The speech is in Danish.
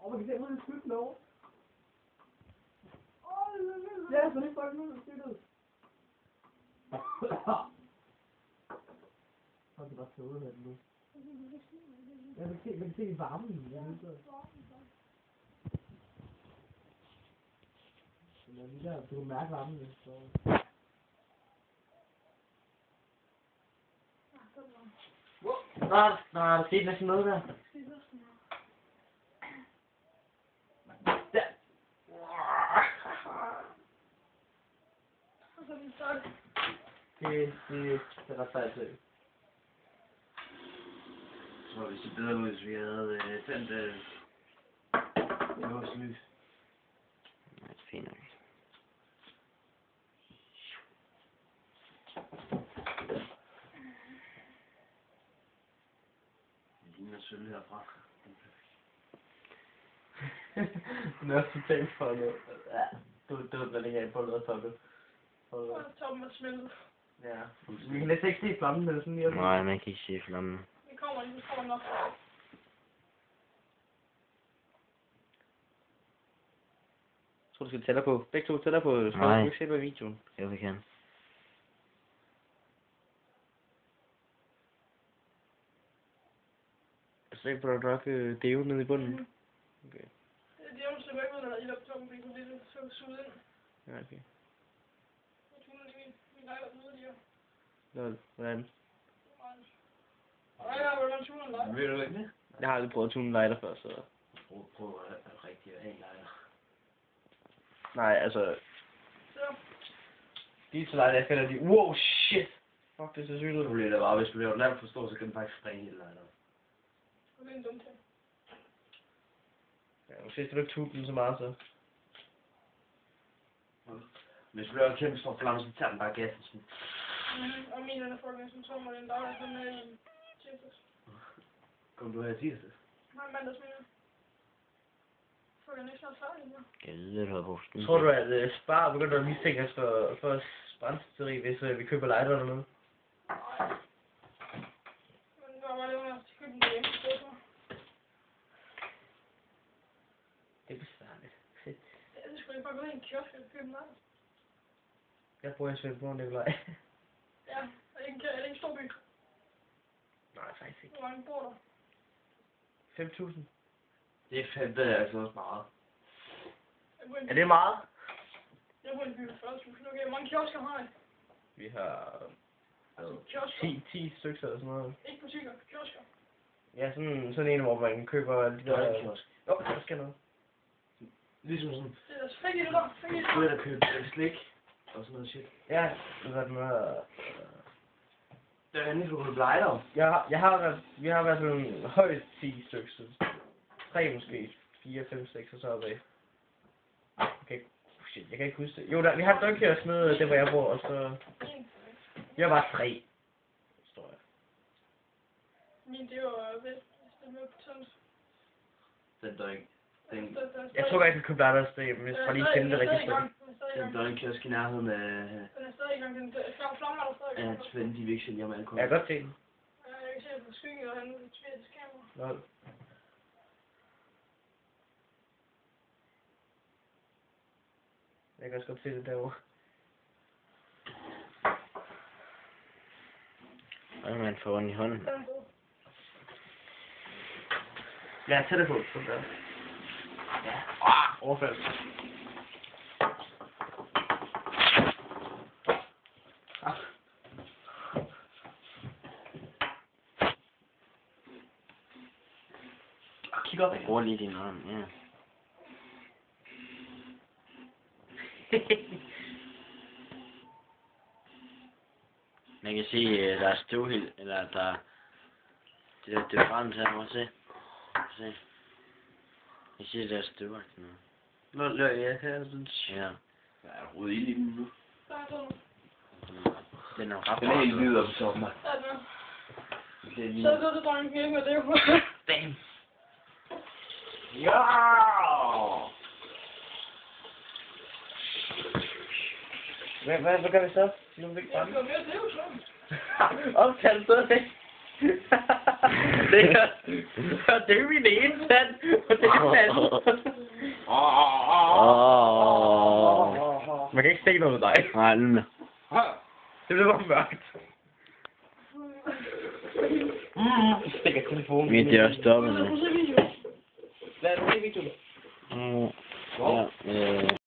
Og man kan se, hvor det skyldt over. Ja, så det er fucking ud, skyldet. Så er det bare slået af den nu. Ja, man kan se varmen. Ja, lige der, du kan mærke varmen. Så... Der er sket næsten noget der. Der. Det er ret fejl. Jeg tror, vi ser bedre ud, hvis vi havde tændt vores lys. Nej, det er fint nok. Det ligner sølv herfra. Den er også totalt for noget. Ja, du ved, den ikke er på noget toppen. Toppen er smeltet. Ja, vi kan næsten ikke se flammen, eller sådan lige. Nej, man kan ikke se flammen. Det kommer nok. Jeg tror, du skal tælle på. Begge to tæller på. Så Nej. du ikke se på videoen. Jo, vi kan. Så ikke på der nok deo nede i bunden. Okay. Det er jo så væk, når der er i laptoppen, fordi det er så suget ind. Ja, okay. Jeg tror, det er min lejlighed ude lige her. Nå, hvordan? Nej, jeg har vel en tuner lejlighed. Ved du ikke det? Jeg har aldrig prøvet at tune en lighter før, så... Prøv at rigtig at have en lighter. Nej, altså... Så. De så lighter, jeg finder de... Wow, shit! Fuck, det er så sygt ud. Problemet er bare, hvis du laver den alt for stor, så kan den faktisk springe hele lighteren. Det er en dum ting. Ja, måske skal du ikke tune den så meget, så... Hvis du laver en kæmpe stor flamme, så tager den bare gassen sådan. Og min er fucking som tommer, den dag, den er i tirsdags. Kom du her i tirsdag? Nej, mandags mener jeg. Fucking ikke snart færdig nu. Jeg ved, du har brugt skyn. Tror du, at Spar begynder at mistænke os for brændstøtteri, hvis vi køber lighter eller noget? Nej. Men det var bare det, at købe den hjemme i stedet for. Det er besværligt. Ja, det skulle jeg bare gå ind i en kiosk og købe den der. Jeg bruger en Svend på, Nikolaj. Ja, er det ikke en stor by? Nej, faktisk ikke. Hvor mange bor der? 5.000. Det er fandme altså også meget. Er det meget? Jeg bor i en by med 40.000. Okay, hvor mange kiosker har I? Vi har... Kiosker? 10 stykker eller sådan noget. Ikke butikker, kiosker. Ja, sådan en, hvor man køber de der... Der er en kiosk. Jo, der skal noget. Ligesom sådan, Det er altså fik i det der. Fik i det du der. er der købt slik og sådan noget shit. Ja, det var den der... Der er endelig, du kan lighter. Vi har været sådan højst 10 stykker. 3 måske. 4, 5, 6 og så opad. Okay, shit, jeg kan ikke huske det. Jo, vi har en døgnkiosk nede, der hvor jeg bor, og så... Vi har bare 3. Står jeg. Min, det var vist. Det blev på tønt. Den der ikke. Den, Jeg tror godt, jeg kan købe der sted, hvis jeg lige kender det rigtigt. den der en kiosk i nærheden af... Den er stadig i gang. Den flammer der stadig i gang. Ja, Svend, de vil ikke sælge om alkohol. Jeg kan godt se den. Jeg kan se det på skyggen, og han tvirer til kamera. Nå. Jeg kan også godt se det derovre. Og man får den i hånden. Den er god. Ja, tæt det på. Sådan der. Ja. Overfald. Kig op, ikke? Brug lige din hånd, ja. Man kan se, der er støvhild, eller der det der deodorant her, må se. Se. Jeg siger, der er støvagt nu. Nå, ja, kan jeg synes. Ja. Jeg er rodet ild i den nu. Der er sådan. Den er ret Den er helt hvid op i toppen. Ja, den er. Det er lige... Så er det dronning ikke med det. Damn. Ja! Hvad gør vi så? Nu er vi ikke Jeg fremme. skal mere det, jo sådan. Opkald stadigvæk. Det er min ene tand, og det er den anden. Man kan ikke se noget med dig. Nej, nu. Det bliver bare mørkt. Stikker telefonen. Men det er også stoppet nu. Prøv at se videoen. Lad os se videoen.